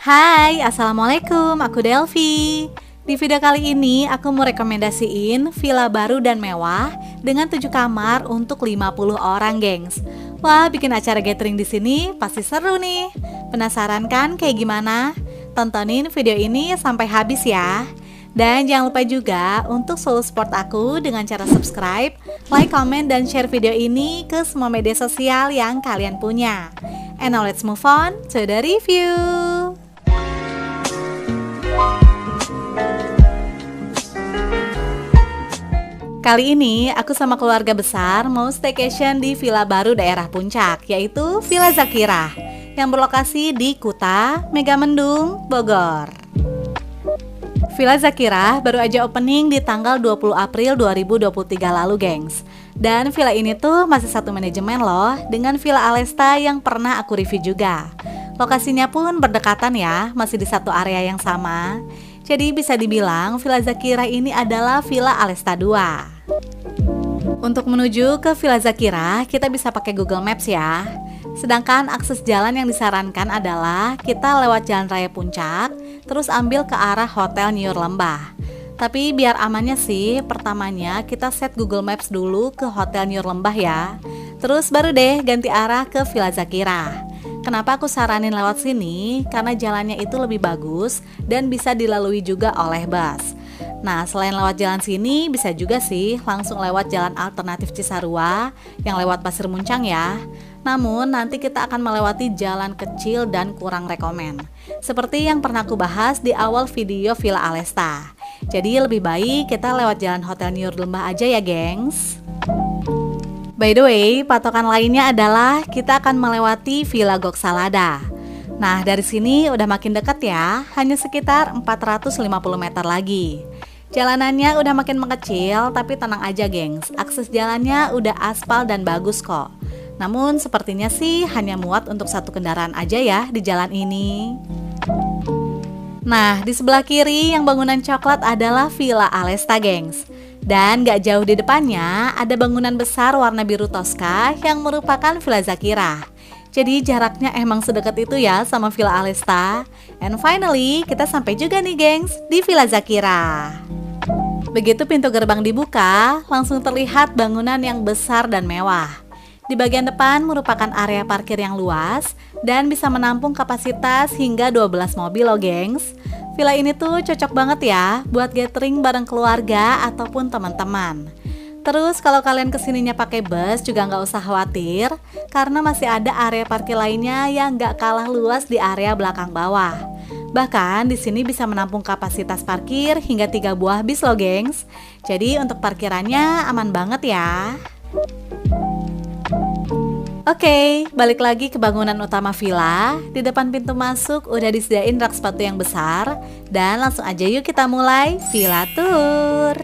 Hai, Assalamualaikum, aku Delvi. Di video kali ini aku mau rekomendasiin villa baru dan mewah dengan 7 kamar untuk 50 orang, gengs. Wah, bikin acara gathering di sini pasti seru nih. Penasaran kan kayak gimana? Tontonin video ini sampai habis ya. Dan jangan lupa juga untuk selalu support aku dengan cara subscribe, like, comment, dan share video ini ke semua media sosial yang kalian punya. And now let's move on to the review. Kali ini aku sama keluarga besar mau staycation di villa baru daerah Puncak, yaitu Villa Zakirah yang berlokasi di Kuta, Megamendung, Bogor. Villa Zakirah baru aja opening di tanggal 20 April 2023 lalu, gengs. Dan villa ini tuh masih satu manajemen loh dengan Villa Alesta yang pernah aku review juga. Lokasinya pun berdekatan ya, masih di satu area yang sama. Jadi bisa dibilang Villa Zakirah ini adalah Villa Alesta 2. Untuk menuju ke Villa Zakirah, kita bisa pakai Google Maps ya. Sedangkan akses jalan yang disarankan adalah kita lewat Jalan Raya Puncak, terus ambil ke arah Hotel Nyur Lembah. Tapi biar amannya sih, pertamanya kita set Google Maps dulu ke Hotel Nyur Lembah ya. Terus baru deh ganti arah ke Villa Zakirah. Kenapa aku saranin lewat sini? Karena jalannya itu lebih bagus dan bisa dilalui juga oleh bus. Nah, selain lewat jalan sini, bisa juga sih langsung lewat jalan alternatif Cisarua yang lewat Pasir Muncang ya. Namun, nanti kita akan melewati jalan kecil dan kurang rekomen. Seperti yang pernah aku bahas di awal video Villa Alesta. Jadi lebih baik kita lewat jalan Hotel Nyur Lembah aja ya, gengs. By the way, patokan lainnya adalah kita akan melewati Villa Goksalada. Nah, dari sini udah makin dekat ya, hanya sekitar 450 meter lagi. Jalanannya udah makin mengecil, tapi tenang aja, gengs. Akses jalannya udah aspal dan bagus kok. Namun sepertinya sih hanya muat untuk satu kendaraan aja ya di jalan ini. Nah, di sebelah kiri yang bangunan coklat adalah Villa Alesta, gengs. Dan gak jauh di depannya ada bangunan besar warna biru Tosca yang merupakan Villa Zakirah. Jadi jaraknya emang sedekat itu ya sama Villa Alesta. And finally, kita sampai juga nih, gengs, di Villa Zakirah. Begitu pintu gerbang dibuka, langsung terlihat bangunan yang besar dan mewah. Di bagian depan merupakan area parkir yang luas dan bisa menampung kapasitas hingga 12 mobil loh, gengs. Villa ini tuh cocok banget ya buat gathering bareng keluarga ataupun teman-teman. Terus kalau kalian kesininya pakai bus juga nggak usah khawatir, karena masih ada area parkir lainnya yang nggak kalah luas di area belakang bawah. Bahkan di sini bisa menampung kapasitas parkir hingga 3 buah bis loh, gengs. Jadi untuk parkirannya aman banget ya. Oke, balik lagi ke bangunan utama villa. Di depan pintu masuk udah disediain rak sepatu yang besar. Dan langsung aja yuk kita mulai villa tour.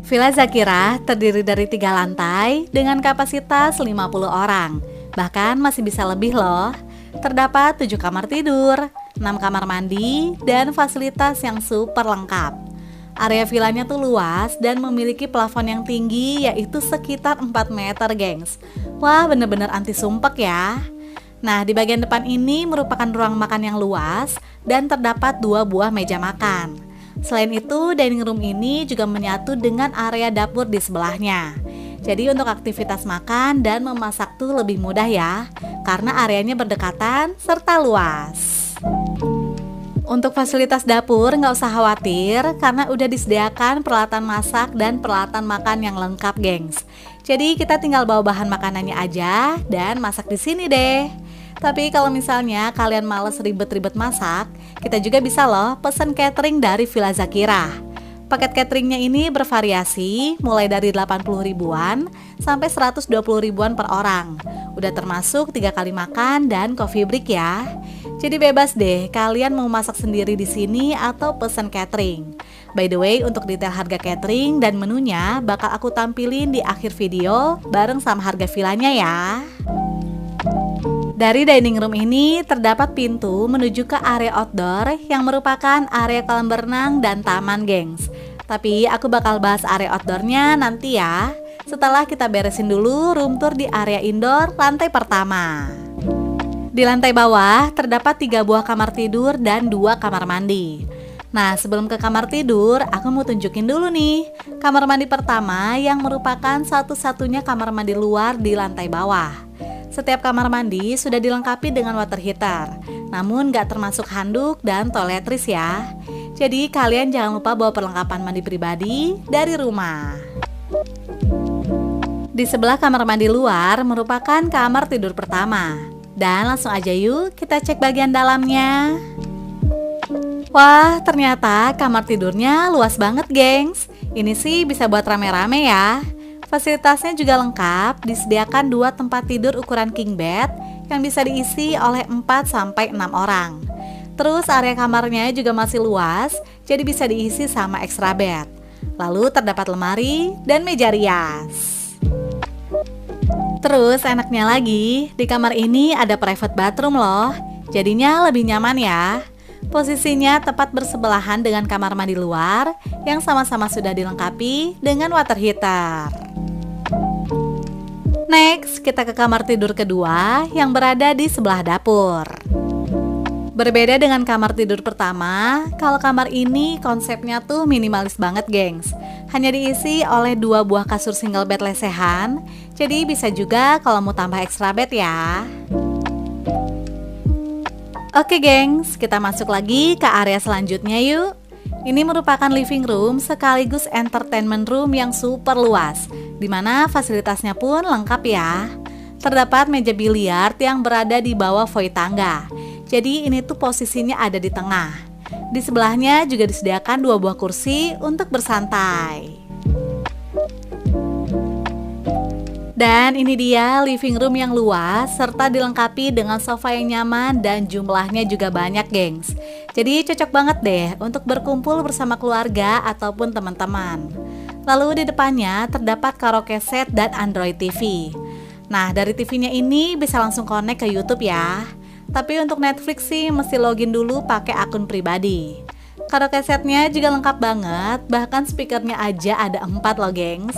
Villa Zakirah terdiri dari 3 lantai dengan kapasitas 50 orang. Bahkan masih bisa lebih loh. Terdapat 7 kamar tidur, 6 kamar mandi, dan fasilitas yang super lengkap. Area villanya tuh luas dan memiliki plafon yang tinggi, yaitu sekitar 4 meter, gengs. Wah, bener-bener anti sumpek ya. Nah, di bagian depan ini merupakan ruang makan yang luas dan terdapat 2 buah meja makan. Selain itu, dining room ini juga menyatu dengan area dapur di sebelahnya. Jadi untuk aktivitas makan dan memasak tuh lebih mudah ya, karena areanya berdekatan serta luas. Untuk fasilitas dapur nggak usah khawatir, karena udah disediakan peralatan masak dan peralatan makan yang lengkap, gengs. Jadi kita tinggal bawa bahan makanannya aja dan masak di sini deh. Tapi kalau misalnya kalian males ribet-ribet masak, kita juga bisa loh pesen catering dari Villa Zakirah. Paket cateringnya ini bervariasi, mulai dari 80 ribuan sampai 120 ribuan per orang. Udah termasuk 3 kali makan dan coffee break ya. Jadi bebas deh kalian mau masak sendiri di sini atau pesen catering. By the way, untuk detail harga catering dan menunya bakal aku tampilin di akhir video bareng sama harga villanya ya. Dari dining room ini terdapat pintu menuju ke area outdoor yang merupakan area kolam berenang dan taman, gengs. Tapi aku bakal bahas area outdoornya nanti ya, setelah kita beresin dulu room tour di area indoor lantai pertama. Di lantai bawah terdapat 3 buah kamar tidur dan 2 kamar mandi. Nah, sebelum ke kamar tidur, aku mau tunjukin dulu nih kamar mandi pertama yang merupakan satu-satunya kamar mandi luar di lantai bawah. Setiap kamar mandi sudah dilengkapi dengan water heater, namun nggak termasuk handuk dan toiletries ya. Jadi kalian jangan lupa bawa perlengkapan mandi pribadi dari rumah. Di sebelah kamar mandi luar merupakan kamar tidur pertama. Dan langsung aja yuk kita cek bagian dalamnya. Wah, ternyata kamar tidurnya luas banget, gengs. Ini sih bisa buat rame-rame ya. Fasilitasnya juga lengkap, disediakan 2 tempat tidur ukuran king bed yang bisa diisi oleh 4-6 orang. Terus area kamarnya juga masih luas, jadi bisa diisi sama extra bed. Lalu terdapat lemari dan meja rias. Terus enaknya lagi, di kamar ini ada private bathroom loh. Jadinya lebih nyaman ya. Posisinya tepat bersebelahan dengan kamar mandi luar yang sama-sama sudah dilengkapi dengan water heater. Next, kita ke kamar tidur kedua yang berada di sebelah dapur. Berbeda dengan kamar tidur pertama, kalau kamar ini konsepnya tuh minimalis banget, gengs. Hanya diisi oleh 2 buah kasur single bed lesehan, jadi bisa juga kalau mau tambah extra bed ya. Oke, gengs, kita masuk lagi ke area selanjutnya yuk. Ini merupakan living room sekaligus entertainment room yang super luas, dimana fasilitasnya pun lengkap ya. Terdapat meja biliar yang berada di bawah void tangga. Jadi ini tuh posisinya ada di tengah. Di sebelahnya juga disediakan 2 buah kursi untuk bersantai. Dan ini dia living room yang luas serta dilengkapi dengan sofa yang nyaman dan jumlahnya juga banyak, gengs. Jadi cocok banget deh untuk berkumpul bersama keluarga ataupun teman-teman. Lalu di depannya terdapat karaoke set dan Android TV. Nah, dari TV-nya ini bisa langsung connect ke YouTube ya. Tapi untuk Netflix sih mesti login dulu pakai akun pribadi. Karaoke setnya juga lengkap banget, bahkan speakernya aja ada 4 loh, gengs.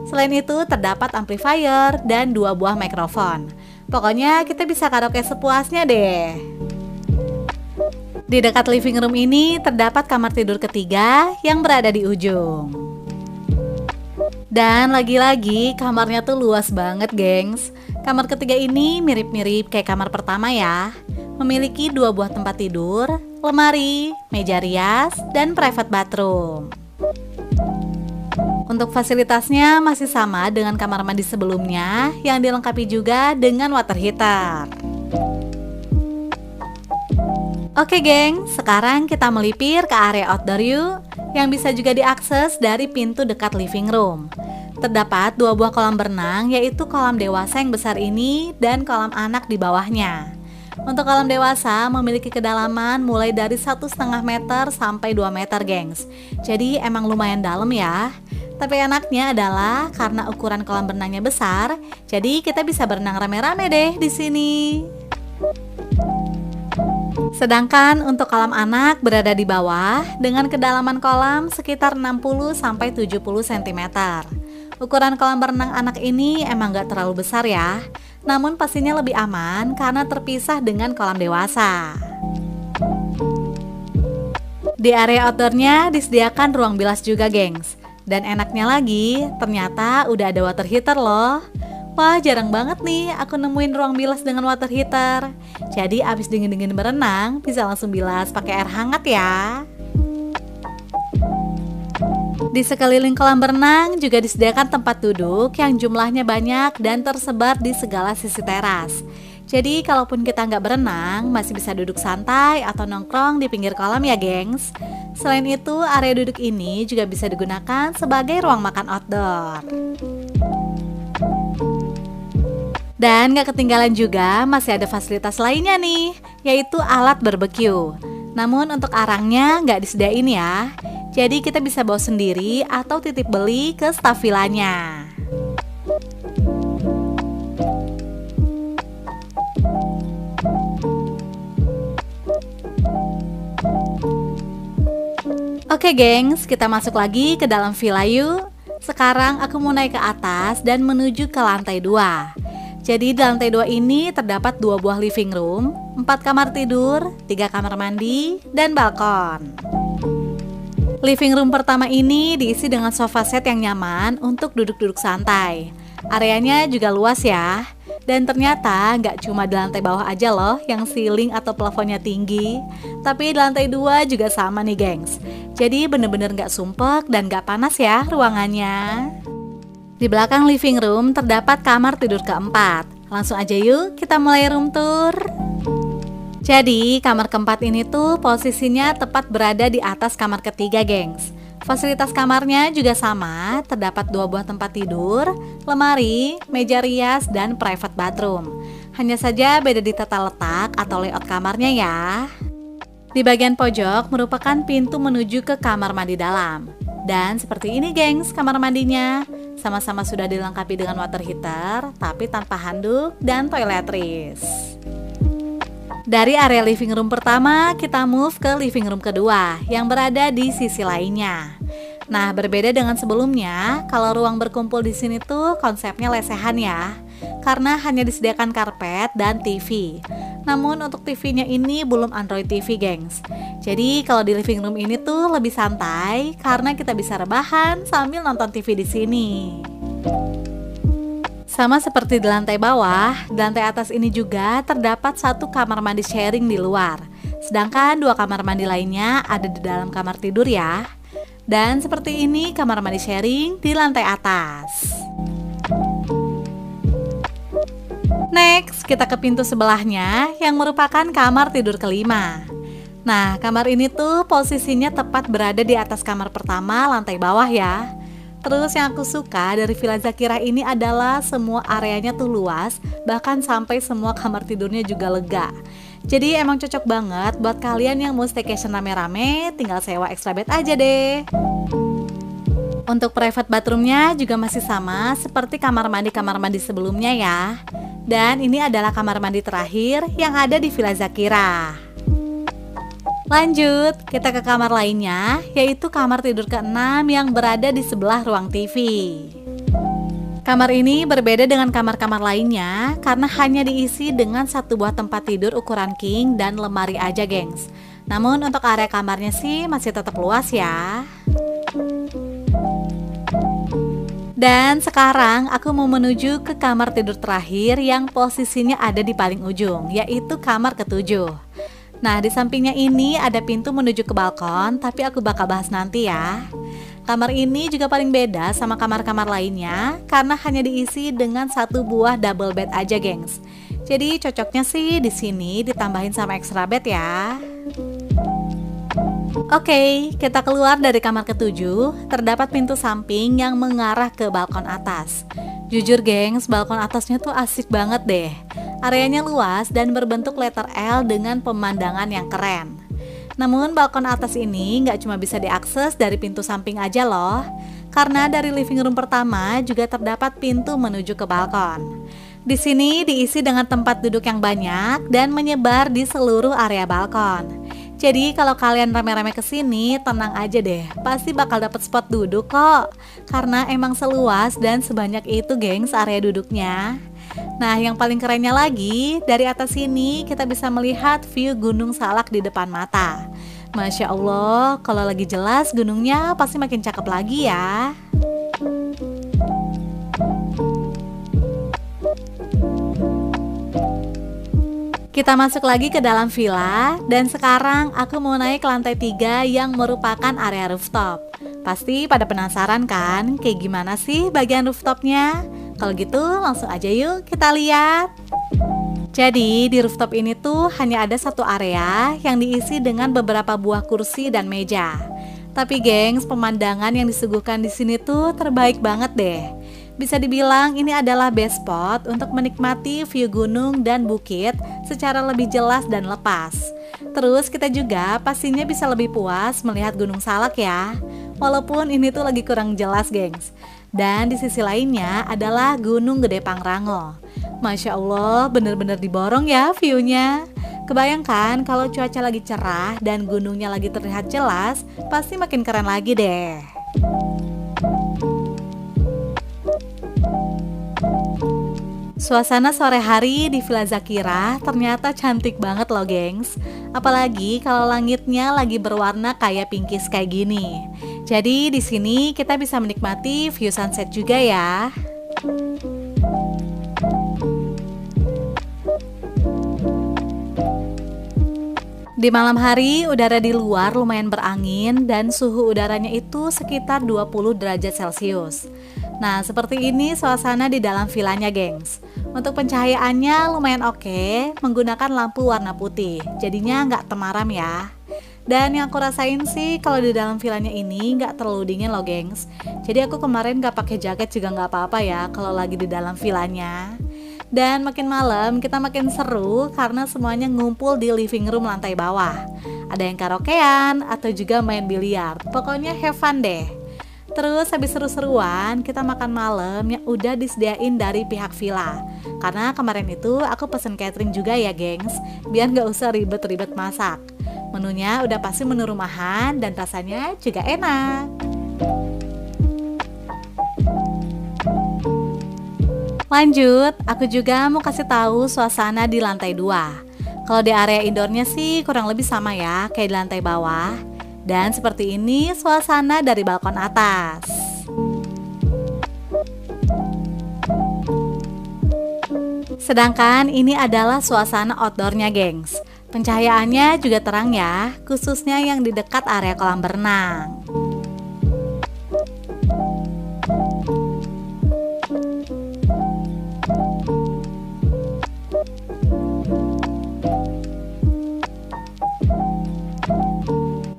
Selain itu terdapat amplifier dan 2 buah mikrofon. Pokoknya kita bisa karaoke sepuasnya deh. Di dekat living room ini terdapat kamar tidur ketiga yang berada di ujung. Dan lagi-lagi kamarnya tuh luas banget, gengs. Kamar ketiga ini mirip-mirip kayak kamar pertama ya. Memiliki 2 buah tempat tidur, lemari, meja rias, dan private bathroom. Untuk fasilitasnya masih sama dengan kamar mandi sebelumnya yang dilengkapi juga dengan water heater. Oke, geng, sekarang kita melipir ke area outdoor yuk, yang bisa juga diakses dari pintu dekat living room. Terdapat 2 buah kolam berenang, yaitu kolam dewasa yang besar ini dan kolam anak di bawahnya. Untuk kolam dewasa memiliki kedalaman mulai dari 1,5 meter sampai 2 meter, gengs. Jadi emang lumayan dalam ya. Tapi enaknya adalah karena ukuran kolam berenangnya besar, jadi kita bisa berenang rame-rame deh di sini. Sedangkan untuk kolam anak berada di bawah dengan kedalaman kolam sekitar 60-70 cm. Ukuran kolam berenang anak ini emang gak terlalu besar ya, namun pastinya lebih aman karena terpisah dengan kolam dewasa. Di area outdoornya disediakan ruang bilas juga, gengs. Dan enaknya lagi, ternyata udah ada water heater loh. Wah, jarang banget nih aku nemuin ruang bilas dengan water heater. Jadi abis dingin-dingin berenang, bisa langsung bilas pakai air hangat ya. Di sekeliling kolam berenang juga disediakan tempat duduk yang jumlahnya banyak dan tersebar di segala sisi teras. Jadi kalaupun kita nggak berenang, masih bisa duduk santai atau nongkrong di pinggir kolam ya, gengs. Selain itu, area duduk ini juga bisa digunakan sebagai ruang makan outdoor. Dan nggak ketinggalan juga masih ada fasilitas lainnya nih, yaitu alat barbeque. Namun untuk arangnya nggak disediain ya. Jadi kita bisa bawa sendiri atau titip beli ke staf villanya. Oke, gengs, kita masuk lagi ke dalam villa yuk. Sekarang aku mau naik ke atas dan menuju ke lantai 2. Jadi di lantai 2 ini terdapat 2 buah living room, 4 kamar tidur, 3 kamar mandi, dan balkon. Living room pertama ini diisi dengan sofa set yang nyaman untuk duduk-duduk santai. Areanya juga luas ya. Dan ternyata nggak cuma di lantai bawah aja loh yang ceiling atau plafonnya tinggi, tapi di lantai 2 juga sama nih gengs. Jadi bener-bener nggak sumpek dan nggak panas ya ruangannya. Di belakang living room terdapat kamar tidur keempat. Langsung aja yuk kita mulai room tour. Jadi kamar keempat ini tuh posisinya tepat berada di atas kamar ketiga gengs. Fasilitas kamarnya juga sama, terdapat 2 buah tempat tidur, lemari, meja rias, dan private bathroom. Hanya saja beda di tata letak atau layout kamarnya ya. Di bagian pojok merupakan pintu menuju ke kamar mandi dalam. Dan seperti ini gengs kamar mandinya. Sama-sama sudah dilengkapi dengan water heater, tapi tanpa handuk dan toiletries. Dari area living room pertama, kita move ke living room kedua yang berada di sisi lainnya. Nah, berbeda dengan sebelumnya, kalau ruang berkumpul di sini tuh konsepnya lesehan ya, karena hanya disediakan karpet dan TV. Namun untuk TV-nya ini belum Android TV, gengs. Jadi kalau di living room ini tuh lebih santai karena kita bisa rebahan sambil nonton TV di sini. Sama seperti di lantai bawah, di lantai atas ini juga terdapat 1 kamar mandi sharing di luar. Sedangkan 2 kamar mandi lainnya ada di dalam kamar tidur ya. Dan seperti ini kamar mandi sharing di lantai atas. Next, kita ke pintu sebelahnya yang merupakan kamar tidur kelima. Nah, kamar ini tuh posisinya tepat berada di atas kamar pertama lantai bawah ya. Terus yang aku suka dari Villa Zakira ini adalah semua areanya tuh luas, bahkan sampai semua kamar tidurnya juga lega. Jadi emang cocok banget buat kalian yang mau staycation rame-rame, tinggal sewa extra bed aja deh. Untuk private bathroomnya juga masih sama seperti kamar mandi sebelumnya ya. Dan ini adalah kamar mandi terakhir yang ada di Villa Zakira. Lanjut, kita ke kamar lainnya, yaitu kamar tidur ke-6 yang berada di sebelah ruang TV. Kamar ini berbeda dengan kamar-kamar lainnya karena hanya diisi dengan 1 buah tempat tidur ukuran king dan lemari aja gengs. Namun untuk area kamarnya sih masih tetap luas ya. Dan sekarang aku mau menuju ke kamar tidur terakhir yang posisinya ada di paling ujung, yaitu kamar ke-7. Nah, di sampingnya ini ada pintu menuju ke balkon, tapi aku bakal bahas nanti ya. Kamar ini juga paling beda sama kamar-kamar lainnya karena hanya diisi dengan 1 buah double bed aja, gengs. Jadi cocoknya sih di sini ditambahin sama extra bed ya. Oke, kita keluar dari kamar ke-7, terdapat pintu samping yang mengarah ke balkon atas. Jujur gengs, balkon atasnya tuh asik banget deh. Areanya luas dan berbentuk letter L dengan pemandangan yang keren. Namun balkon atas ini nggak cuma bisa diakses dari pintu samping aja loh, karena dari living room pertama juga terdapat pintu menuju ke balkon. Di sini diisi dengan tempat duduk yang banyak dan menyebar di seluruh area balkon. Jadi kalau kalian rame-rame kesini, tenang aja deh, pasti bakal dapet spot duduk kok. Karena emang seluas dan sebanyak itu gengs area duduknya. Nah, yang paling kerennya lagi, dari atas sini kita bisa melihat view Gunung Salak di depan mata. Masya Allah, kalau lagi jelas gunungnya pasti makin cakep lagi ya. Kita masuk lagi ke dalam villa, dan sekarang aku mau naik ke lantai 3 yang merupakan area rooftop. Pasti pada penasaran kan, kayak gimana sih bagian rooftopnya? Kalau gitu langsung aja yuk kita lihat. Jadi di rooftop ini tuh hanya ada 1 area yang diisi dengan beberapa buah kursi dan meja. Tapi gengs, pemandangan yang disuguhkan di sini tuh terbaik banget deh. Bisa dibilang ini adalah best spot untuk menikmati view gunung dan bukit secara lebih jelas dan lepas. Terus kita juga pastinya bisa lebih puas melihat Gunung Salak ya. Walaupun ini tuh lagi kurang jelas gengs. Dan di sisi lainnya adalah Gunung Gede Pangrango. Masya Allah, bener-bener diborong ya viewnya. Kebayangkan kalau cuaca lagi cerah dan gunungnya lagi terlihat jelas, pasti makin keren lagi deh. Suasana sore hari di Villa Zakira ternyata cantik banget loh, gengs. Apalagi kalau langitnya lagi berwarna kayak pinky sky gini. Jadi di sini kita bisa menikmati view sunset juga ya. Di malam hari, udara di luar lumayan berangin dan suhu udaranya itu sekitar 20 derajat Celcius. Nah, seperti ini suasana di dalam villanya, gengs. Untuk pencahayaannya lumayan oke, menggunakan lampu warna putih, jadinya nggak temaram ya. Dan yang aku rasain sih kalau di dalam villanya ini nggak terlalu dingin loh, gengs. Jadi aku kemarin nggak pakai jaket juga nggak apa-apa ya kalau lagi di dalam villanya. Dan makin malam kita makin seru karena semuanya ngumpul di living room lantai bawah. Ada yang karaokean atau juga main biliar. Pokoknya have fun deh. Terus habis seru-seruan kita makan malam yang udah disediain dari pihak villa. Karena kemarin itu aku pesen catering juga ya, gengs, biar nggak usah ribet-ribet masak. Menunya udah pasti menu rumahan dan rasanya juga enak. Lanjut, aku juga mau kasih tahu suasana di lantai 2. Kalau di area indoornya sih kurang lebih sama ya kayak di lantai bawah. Dan seperti ini suasana dari balkon atas. Sedangkan ini adalah suasana outdoornya, gengs. Pencahayaannya juga terang ya, khususnya yang di dekat area kolam berenang.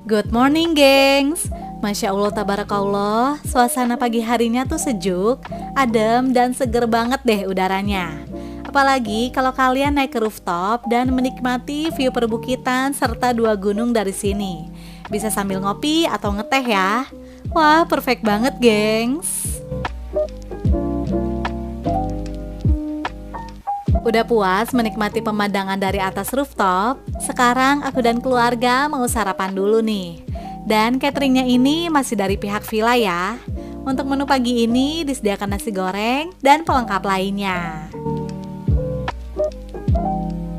Good morning, gengs. Masya Allah, tabarakallah, suasana pagi harinya tuh sejuk, adem, dan seger banget deh udaranya. Apalagi kalau kalian naik ke rooftop dan menikmati view perbukitan serta 2 gunung dari sini. Bisa sambil ngopi atau ngeteh ya. Wah, perfect banget, gengs. Udah puas menikmati pemandangan dari atas rooftop? Sekarang aku dan keluarga mau sarapan dulu nih. Dan cateringnya ini masih dari pihak villa ya. Untuk menu pagi ini disediakan nasi goreng dan pelengkap lainnya.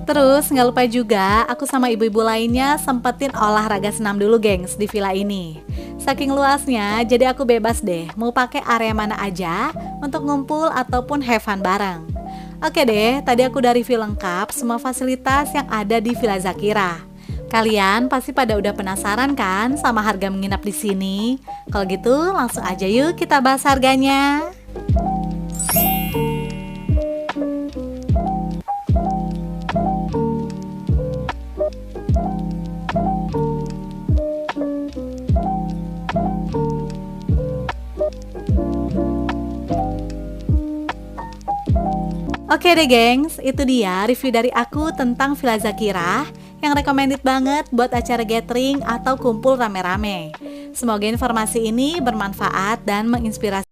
Terus nggak lupa juga aku sama ibu-ibu lainnya sempetin olahraga senam dulu, gengs, di villa ini. Saking luasnya, jadi aku bebas deh mau pakai area mana aja untuk ngumpul ataupun have fun bareng. Oke deh, tadi aku udah review lengkap semua fasilitas yang ada di Villa Zakira. Kalian pasti pada udah penasaran kan sama harga menginap di sini? Kalau gitu langsung aja yuk kita bahas harganya. Oke deh, gengs, itu dia review dari aku tentang Villa Zakira yang recommended banget buat acara gathering atau kumpul rame-rame. Semoga informasi ini bermanfaat dan menginspirasi